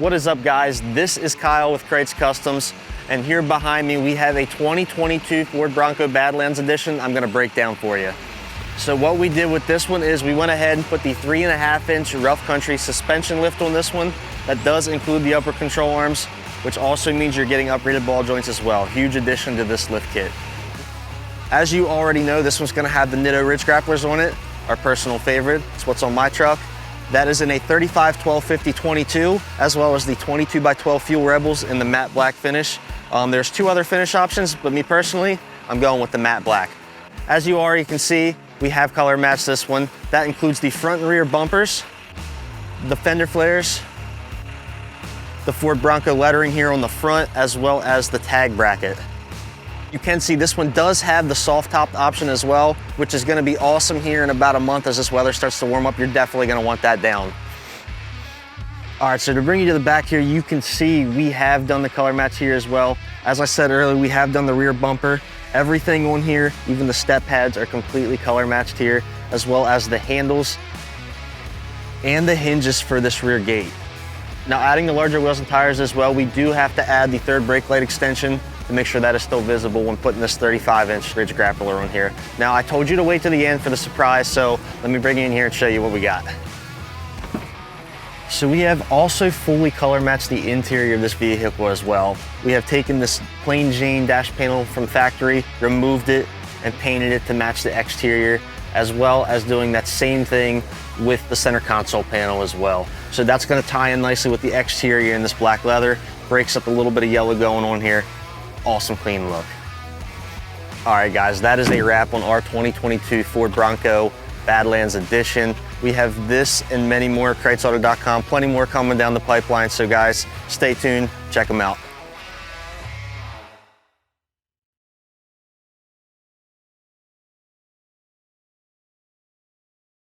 What is up, guys? This is Kyle with Krietz Customs, and here behind me we have a 2022 Ford Bronco Badlands Edition I'm gonna break down for you. So what we did with this one is we went ahead and put the 3.5-inch rough country suspension lift on this one. That does include the upper control arms, which also means you're getting upgraded ball joints as well. Huge addition to this lift kit. As you already know, this one's gonna have the Nitto Ridge Grapplers on it, our personal favorite. It's what's on my truck. That is in a 35, 12, 50, 22, as well as the 22x12 Fuel Rebels in the matte black finish. There's two other finish options, but me personally, I'm going with the matte black. As you already can see, we have color matched this one. That includes the front and rear bumpers, the fender flares, the Ford Bronco lettering here on the front, as well as the tag bracket. You can see this one does have the soft top option as well, which is gonna be awesome here in about a month as this weather starts to warm up. You're definitely gonna want that down. All right, so to bring you to the back here, you can see we have done the color match here as well. As I said earlier, we have done the rear bumper. Everything on here, even the step pads, are completely color matched here, as well as the handles and the hinges for this rear gate. Now, adding the larger wheels and tires as well, we do have to add the third brake light extension to make sure that is still visible when putting this 35-inch Ridge Grappler on here. Now, I told you to wait to the end for the surprise, so let me bring you in here and show you what we got. So we have also fully color matched the interior of this vehicle as well. We have taken this plain Jane dash panel from factory, removed it, and painted it to match the exterior, as well as doing that same thing with the center console panel as well. So that's gonna tie in nicely with the exterior in this black leather. Breaks up a little bit of yellow going on here. Awesome clean look. All right, guys, that is a wrap on our 2022 Ford Bronco Badlands Edition. We have this and many more at KreitzAuto.com. Plenty more coming down the pipeline. So guys, stay tuned, check them out.